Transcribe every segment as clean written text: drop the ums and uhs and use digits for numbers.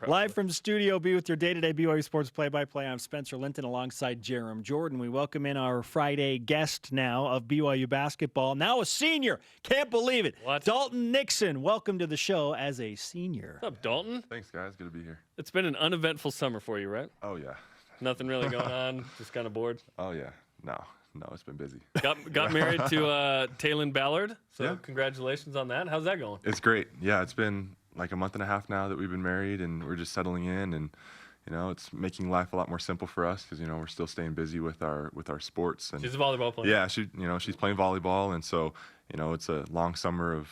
Live from Studio B with your day-to-day BYU Sports play-by-play. I'm Spencer Linton alongside Jerem Jordan. We welcome in our Friday guest now of BYU Basketball, now a senior. Can't believe it. What? Dalton Nixon, welcome to the show as a senior. What's up, Dalton? Thanks, guys. Good to be here. It's been an uneventful summer for you, right? Oh, yeah. Nothing really going on, just kind of bored? Oh, yeah. No, it's been busy. Got married to Taylon Ballard, so Yeah. Congratulations on that. How's that going? It's great. Yeah, it's been like a month and a half now that we've been married, and we're just settling in, and it's making life a lot more simple for us because we're still staying busy with our sports. And She's a volleyball player. yeah, she's playing volleyball, and so it's a long summer of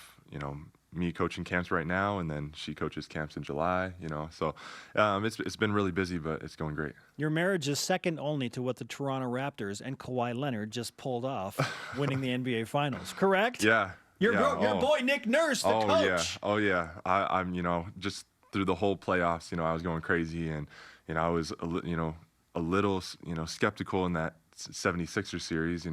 me coaching camps right now, and then she coaches camps in July. So it's been really busy, but it's going great. Your marriage is second only to what the Toronto Raptors and Kawhi Leonard just pulled off, winning the NBA Finals. Correct? Yeah. Your boy Nick Nurse, the coach. Oh yeah. I'm just through the whole playoffs. I was going crazy, and I was a little skeptical in that 76ers series.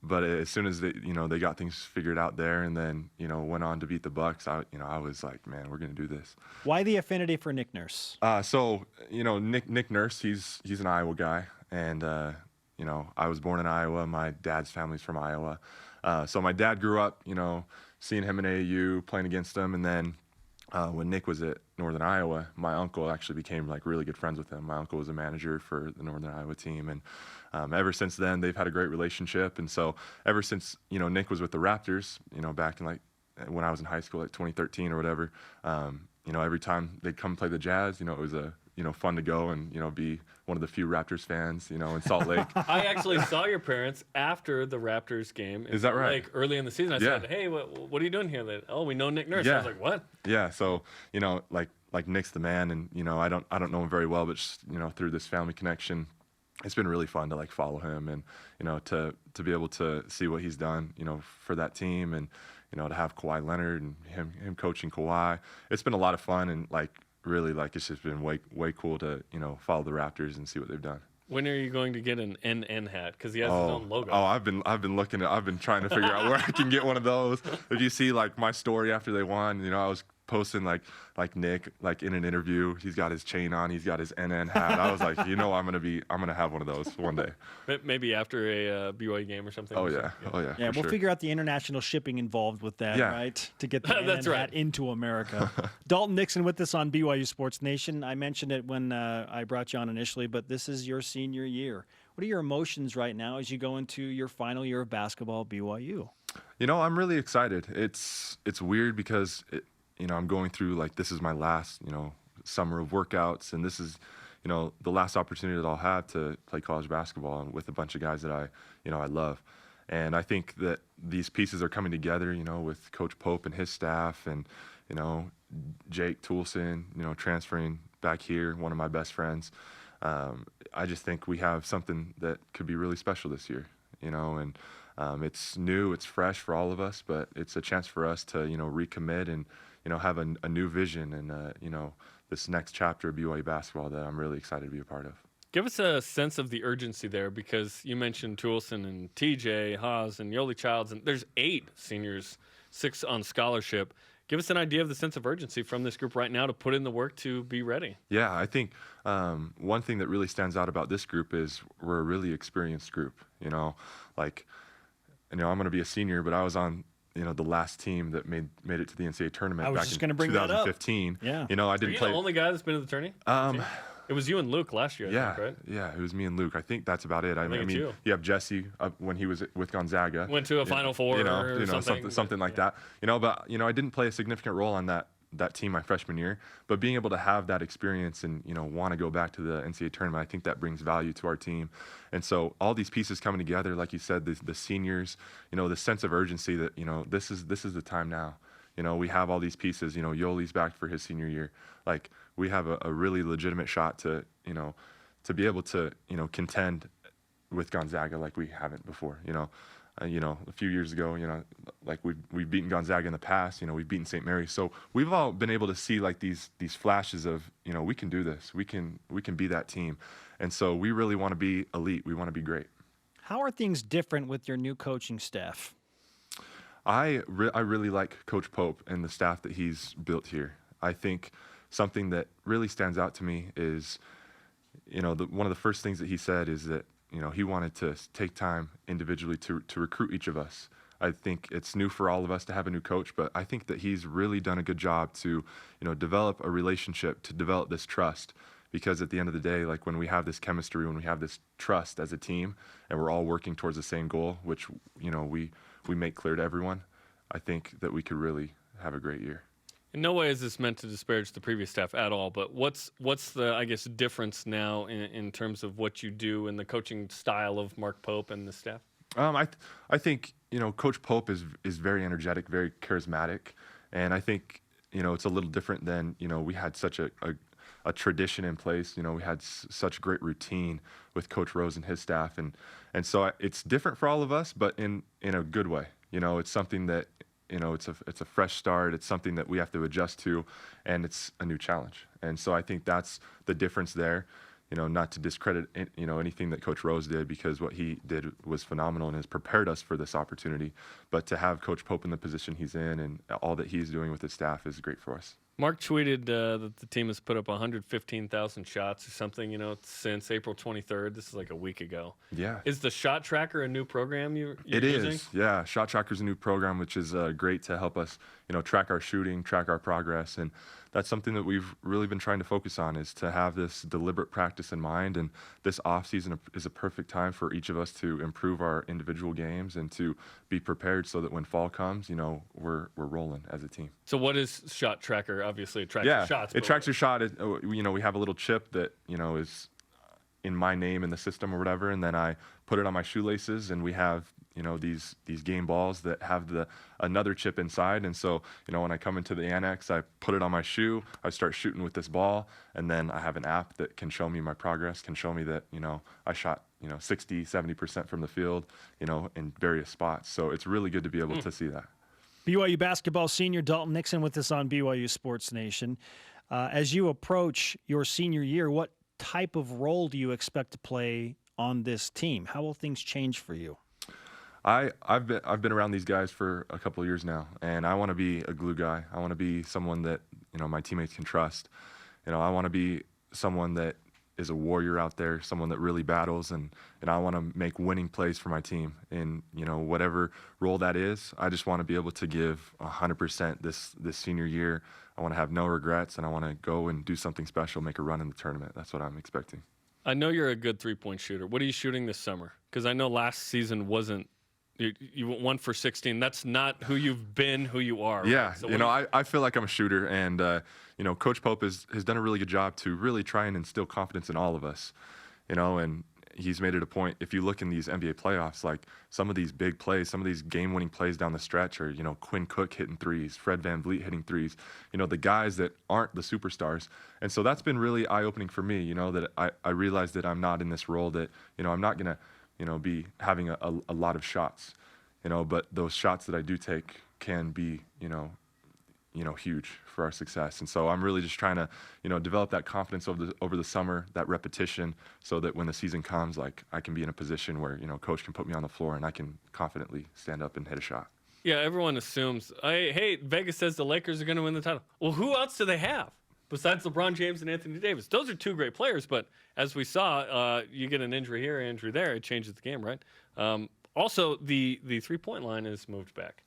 But as soon as they got things figured out there, and then went on to beat the Bucks, I was like, man, we're gonna do this. Why the affinity for Nick Nurse? So Nick Nurse, he's an Iowa guy, and I was born in Iowa. My dad's family's from Iowa. So my dad grew up, seeing him in AAU, playing against him, and then when Nick was at Northern Iowa, my uncle actually became like really good friends with him. My uncle was a manager for the Northern Iowa team, and ever since then they've had a great relationship. And so ever since Nick was with the Raptors, back in like when I was in high school, like 2013 or whatever, every time they'd come play the Jazz, it was a fun to go and be one of the few Raptors fans in Salt Lake. I actually saw your parents after the Raptors game. Is that right? Like early in the season, I said, "Hey, what are you doing here?" Oh, we know Nick Nurse. Yeah. I was like, "What?" Yeah. So like Nick's the man, and I don't know him very well, but just, through this family connection, it's been really fun to like follow him, and to be able to see what he's done for that team, and to have Kawhi Leonard and him coaching Kawhi. It's been a lot of fun, and really it's just been way cool to follow the Raptors and see what they've done. When are you going to get an NN hat? Because he has his own logo. Oh, I've been trying to figure out where I can get one of those. If you see my story after they won, I was posting like Nick in an interview. He's got his chain on. He's got his NN hat. I was like, I'm gonna have one of those one day. Maybe after a BYU game or something. Oh yeah. Yeah, we'll figure out the international shipping involved with that, right? To get the That's NN right. hat into America. Dalton Nixon with us on BYU Sports Nation. I mentioned it when I brought you on initially, but this is your senior year. What are your emotions right now as you go into your final year of basketball at BYU? I'm really excited. It's weird because I'm going through this is my last summer of workouts, and this is the last opportunity that I'll have to play college basketball with a bunch of guys that I love. And I think that these pieces are coming together, with Coach Pope and his staff, and Jake Toulson, transferring back here, one of my best friends. I just think we have something that could be really special this year, and it's new, it's fresh for all of us, but it's a chance for us to recommit and have a new vision, and this next chapter of BYU basketball that I'm really excited to be a part of. Give us a sense of the urgency there, because you mentioned Toulson and TJ, Haas, and Yoli Childs, and there's 8 seniors, 6 on scholarship. Give us an idea of the sense of urgency from this group right now to put in the work to be ready. Yeah, I think one thing that really stands out about this group is we're a really experienced group. I'm going to be a senior, but I was on the last team that made it to the NCAA tournament back in 2015. Yeah. I didn't play. The only guy that's been to the tourney? It was you and Luke last year, I think, right? Yeah, it was me and Luke. I think that's about it. I mean, you have Jesse when he was with Gonzaga. Went to a Final Four or something like that. But I didn't play a significant role on that team my freshman year. But being able to have that experience and want to go back to the NCAA tournament, I think that brings value to our team. And so all these pieces coming together, like you said, the seniors, the sense of urgency that this is the time now. We have all these pieces. Yoli's back for his senior year. We have a really legitimate shot to be able to contend with Gonzaga like we haven't before. A few years ago, we've beaten Gonzaga in the past. We've beaten St. Mary's. So we've all been able to see these flashes of we can do this. We can be that team. And so we really want to be elite. We want to be great. How are things different with your new coaching staff? I really like Coach Pope and the staff that he's built here. I think something that really stands out to me is, one of the first things that he said is that, he wanted to take time individually to recruit each of us. I think it's new for all of us to have a new coach, but I think that he's really done a good job to, develop a relationship, to develop this trust. Because at the end of the day, like when we have this chemistry, when we have this trust as a team, and we're all working towards the same goal, which, we make clear to everyone, I think that we could really have a great year. In no way is this meant to disparage the previous staff at all, but what's the, I guess, difference now in terms of what you do and the coaching style of Mark Pope and the staff? I think, Coach Pope is very energetic, very charismatic, and I think, it's a little different than, we had such a tradition in place. We had such great routine with Coach Rose and his staff, and so it's different for all of us, but in a good way. It's something that, it's a fresh start. It's something that we have to adjust to, and it's a new challenge. And so I think that's the difference there. Not to discredit, anything that Coach Rose did, because what he did was phenomenal and has prepared us for this opportunity. But to have Coach Pope in the position he's in and all that he's doing with his staff is great for us. Mark tweeted that the team has put up 115,000 shots or something, since April 23rd. This is like a week ago. Yeah. Is the Shot Tracker a new program you're It using? is, yeah. Shot Tracker is a new program, which is great to help us, track our shooting, track our progress. And that's something that we've really been trying to focus on, is to have this deliberate practice in mind. And this offseason is a perfect time for each of us to improve our individual games and to be prepared so that when fall comes, we're rolling as a team. So what is Shot Tracker? Obviously, it tracks your shots. It tracks your shot. We have a little chip that, is in my name in the system or whatever, and then I put it on my shoelaces, and we have, these game balls that have another chip inside. And so, when I come into the annex, I put it on my shoe, I start shooting with this ball, and then I have an app that can show me my progress, can show me that, I shot, 60, 70% from the field, in various spots. So it's really good to be able to see that. BYU basketball senior Dalton Nixon with us on BYU Sports Nation. As you approach your senior year, what type of role do you expect to play on this team? How will things change for you? I've been around these guys for a couple of years now, and I want to be a glue guy. I want to be someone that, my teammates can trust. I want to be someone that is a warrior out there, someone that really battles, and I want to make winning plays for my team. And, whatever role that is, I just want to be able to give 100% this senior year. I want to have no regrets, and I want to go and do something special, make a run in the tournament. That's what I'm expecting. I know you're a good three-point shooter. What are you shooting this summer? Because I know last season wasn't you went 1 for 16. That's not who you've been, who you are. Yeah, right? So I feel like I'm a shooter, and Coach Pope has done a really good job to really try and instill confidence in all of us, and he's made it a point. If you look in these NBA playoffs, like some of these big plays, some of these game-winning plays down the stretch are, Quinn Cook hitting threes, Fred VanVleet hitting threes, the guys that aren't the superstars. And so that's been really eye-opening for me, that I realized that I'm not in this role, that, I'm not going to, be having a lot of shots, but those shots that I do take can be, huge for our success. And so I'm really just trying to, develop that confidence over the summer, that repetition, so that when the season comes, like I can be in a position where, coach can put me on the floor and I can confidently stand up and hit a shot. Yeah, everyone assumes, hey, Vegas says the Lakers are going to win the title. Well, who else do they have besides LeBron James and Anthony Davis? Those are two great players, but as we saw, you get an injury here, injury there, it changes the game, right? Also, the three-point line is moved back.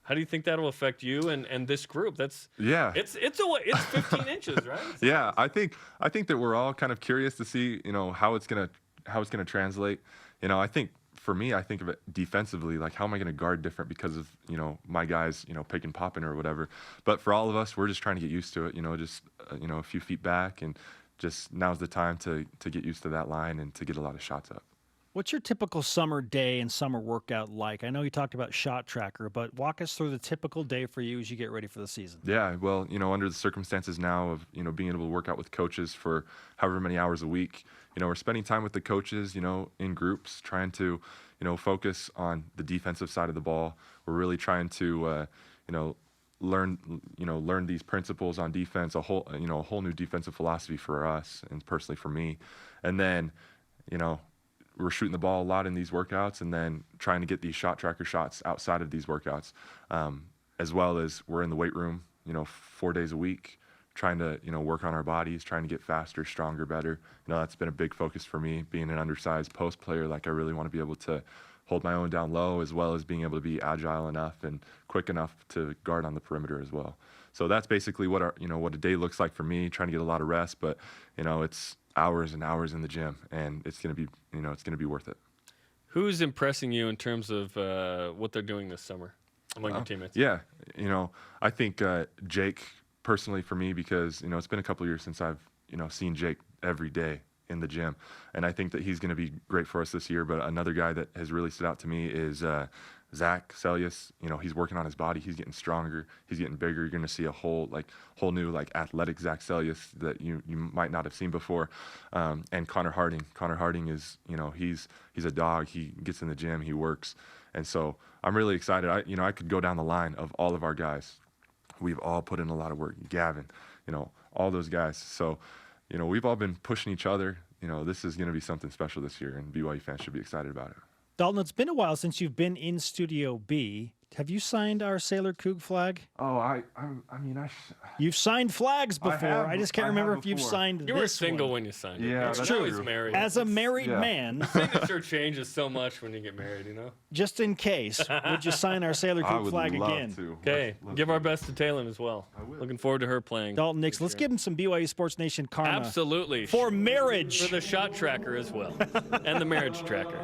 How do you think that'll affect you and this group? It's 15 inches, right? Yeah, I think that we're all kind of curious to see, how it's gonna translate. I think for me, I think of it defensively, like how am I gonna guard different because of, my guys, pick and popping or whatever. But for all of us, we're just trying to get used to it, just a few feet back, and just now's the time to get used to that line and to get a lot of shots up. What's your typical summer day and summer workout like? I know you talked about Shot Tracker, but walk us through the typical day for you as you get ready for the season. Yeah, well, under the circumstances now of, being able to work out with coaches for however many hours a week, we're spending time with the coaches, in groups, trying to, focus on the defensive side of the ball. We're really trying to, learn these principles on defense, a whole new defensive philosophy for us and personally for me. And then, we're shooting the ball a lot in these workouts, and then trying to get these Shot Tracker shots outside of these workouts, as well as we're in the weight room, 4 days a week, trying to, work on our bodies, trying to get faster, stronger, better. That's been a big focus for me, being an undersized post player. Like, I really want to be able to hold my own down low, as well as being able to be agile enough and quick enough to guard on the perimeter as well. So that's basically what what a day looks like for me, trying to get a lot of rest, but it's hours and hours in the gym, and it's going to be, it's going to be worth it. Who's impressing you in terms of what they're doing this summer among your teammates? Yeah, I think Jake, personally for me, because it's been a couple of years since I've seen Jake every day in the gym, and I think that he's going to be great for us this year. But another guy that has really stood out to me is Zach Celius. He's working on his body. He's getting stronger. He's getting bigger. You're going to see a whole new athletic Zach Celius that you might not have seen before. And Connor Harding. Connor Harding is he's a dog. He gets in the gym. He works, and so I'm really excited. I could go down the line of all of our guys. We've all put in a lot of work. Gavin, all those guys. So we've all been pushing each other. This is going to be something special this year, and BYU fans should be excited about it. Dalton, it's been a while since you've been in Studio B. Have you signed our Sailor Coug flag? Oh, You've signed flags before. I just can't remember if you've signed You were this single one. when you signed it. Yeah, It's that's true. true. He's married. As a married man, signature changes so much when you get married, just in case, would you sign our Sailor I Coug would flag love again? to. Okay, Let's give do our it. best to Taylor as well. I will. Looking forward to her playing. Dalton Nixon, let's give him some BYU Sports Nation karma Absolutely. for marriage. For the shot tracker as well, and the marriage tracker.